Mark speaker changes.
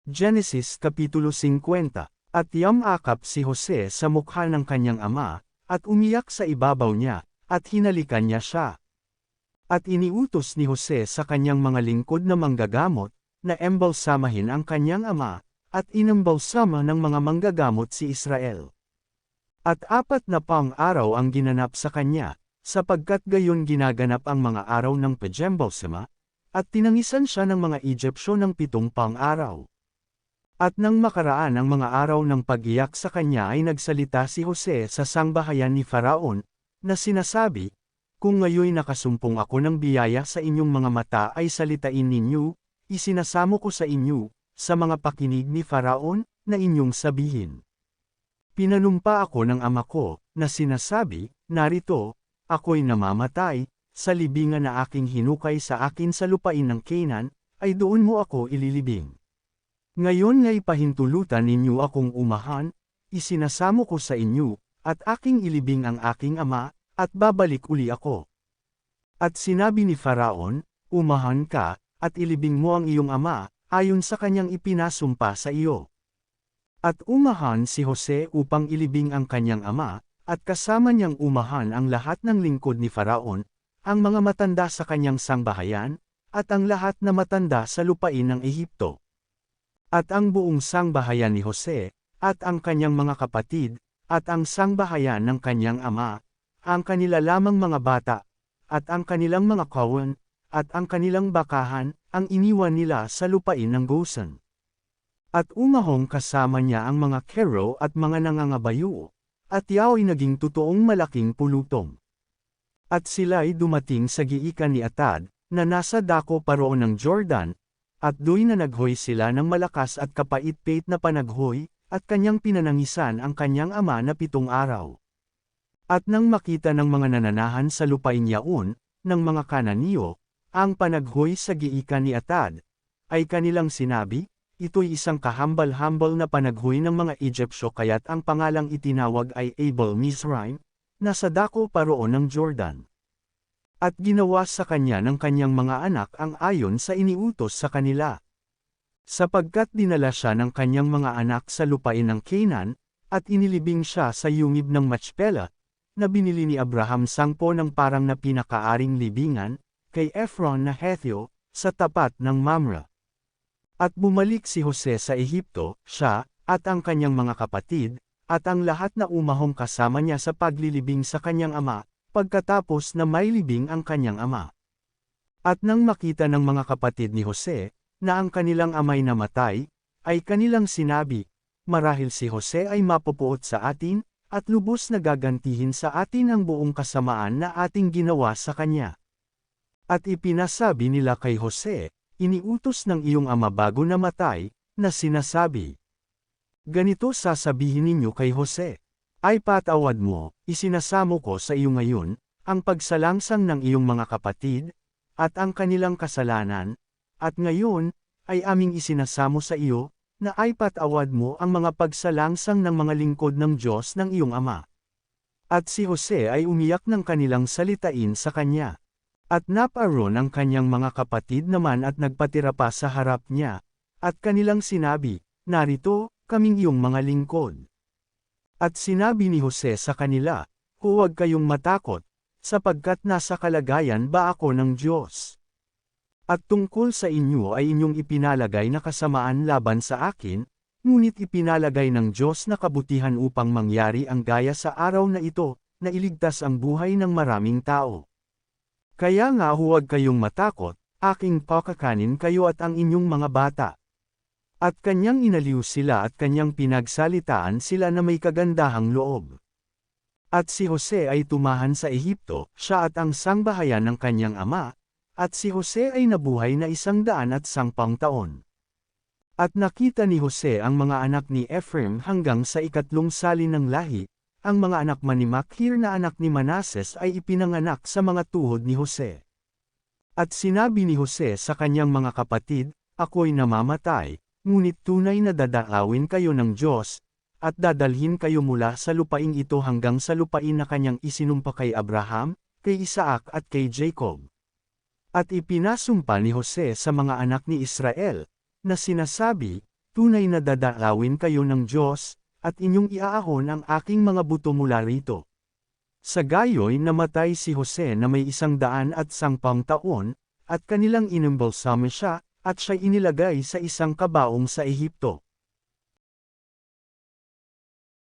Speaker 1: Genesis Kapitulo 50. At yamakap si Jose sa mukha ng kanyang ama, at umiyak sa ibabaw niya, at hinalikan niya siya. At iniutos ni Jose sa kanyang mga lingkod na manggagamot, na embalsamahin ang kanyang ama, at inembalsama ng mga manggagamot si Israel. At 4 na araw ang ginanap sa kanya, sapagkat gayon ginaganap ang mga araw ng pagembalsama, at tinangisan siya ng mga Egyptyo ng 7 araw. At nang makaraan ang mga araw ng pag-iyak sa kanya ay nagsalita si Jose sa sangbahayan ni Faraon, na sinasabi, "Kung ngayoy nakasumpong ako ng biyaya sa inyong mga mata ay salitain ninyo, isinasamo ko sa inyo, sa mga pakinig ni Faraon, na inyong sabihin. Pinanumpa ako ng ama ko, na sinasabi, narito, ako'y namamatay, sa libingan na aking hinukay sa akin sa lupain ng Canaan, ay doon mo ako ililibing. Ngayon nga'y pahintulutan ninyo akong umahan, isinasamo ko sa inyo, at aking ilibing ang aking ama, at babalik uli ako." At sinabi ni Faraon, "Umahan ka, at ilibing mo ang iyong ama, ayon sa kanyang ipinasumpa sa iyo." At umahan si Jose upang ilibing ang kanyang ama, at kasama niyang umahan ang lahat ng lingkod ni Faraon, ang mga matanda sa kanyang sangbahayan, at ang lahat na matanda sa lupain ng Ehipto. At ang buong sangbahayan ni Jose, at ang kanyang mga kapatid, at ang sangbahayan ng kanyang ama, ang kanila lamang mga bata, at ang kanilang mga kawan, at ang kanilang bakahan, ang iniwan nila sa lupain ng Gosen. At umahong kasama niya ang mga kero at mga nangangabayo, at yao'y naging totoong malaking pulutong. At sila'y dumating sa giikan ni Atad, na nasa dako paroon ng Jordan, at do'y nanaghoy sila ng malakas at kapait-pait na panaghoy, at kanyang pinanangisan ang kanyang ama na 7 araw. At nang makita ng mga nananahan sa lupain yaon, ng mga Kananiyo, ang panaghoy sa giikan ni Atad, ay kanilang sinabi, ito'y isang kahambal-hambal na panaghoy ng mga Egyptyo kaya't ang pangalang itinawag ay Abel Mizraim, na sa dako paroon ng Jordan. At ginawa sa kanya ng kanyang mga anak ang ayon sa iniutos sa kanila. Sapagkat dinala siya ng kanyang mga anak sa lupain ng Canaan, at inilibing siya sa yungib ng Machpelah, na binili ni Abraham sangpo ng parang na pinakaaring libingan, kay Ephron na Hethyo, sa tapat ng Mamre. At bumalik si Jose sa Ehipto, siya, at ang kanyang mga kapatid, at ang lahat na umahong kasama niya sa paglilibing sa kanyang ama, pagkatapos na mailibing ang kanyang ama. At nang makita ng mga kapatid ni Jose, na ang kanilang amay namatay, ay kanilang sinabi, marahil si Jose ay mapupuot sa atin, at lubos na gagantihin sa atin ang buong kasamaan na ating ginawa sa kanya. At ipinasabi nila kay Jose, iniutos ng iyong ama bago namatay, na sinasabi, ganito sasabihin ninyo kay Jose, ay patawad mo, isinasamo ko sa iyo ngayon, ang pagsalangsang ng iyong mga kapatid, at ang kanilang kasalanan, at ngayon, ay aming isinasamo sa iyo, na ay patawad mo ang mga pagsalangsang ng mga lingkod ng Diyos ng iyong ama. At si Jose ay umiyak ng kanilang salitain sa kanya. At naparoon ang kanyang mga kapatid naman at nagpatira pa sa harap niya, at kanilang sinabi, narito, kaming iyong mga lingkod. At sinabi ni Jose sa kanila, huwag kayong matakot, sapagkat nasa kalagayan ba ako ng Diyos. At tungkol sa inyo ay inyong ipinalagay na kasamaan laban sa akin, ngunit ipinalagay ng Diyos na kabutihan upang mangyari ang gaya sa araw na ito, na iligtas ang buhay ng maraming tao. Kaya nga huwag kayong matakot, aking pakakanin kayo at ang inyong mga bata. At kanyang inaliw sila at kanyang pinagsalitaan sila na may kagandahang loob. At si Jose ay tumahan sa Ehipto, siya at ang sangbahayan ng kanyang ama, at si Jose ay nabuhay na 110 taon. At nakita ni Jose ang mga anak ni Ephraim hanggang sa 3 salin ng lahi, ang mga anak man ni Makhir na anak ni Manases ay ipinanganak sa mga tuhod ni Jose. At sinabi ni Jose sa kanyang mga kapatid, ako'y namamatay, ngunit tunay na dadaawin kayo ng Diyos, at dadalhin kayo mula sa lupaing ito hanggang sa lupain na kanyang isinumpa kay Abraham, kay Isaac at kay Jacob. At ipinasumpa ni Jose sa mga anak ni Israel, na sinasabi, tunay na dadaawin kayo ng Diyos, at inyong iaahon ang aking mga buto mula rito. Sa gayoy namatay si Jose na may 110 taon, at kanilang inimbalsamo siya, at siya'y inilagay sa isang kabaong sa Ehipto.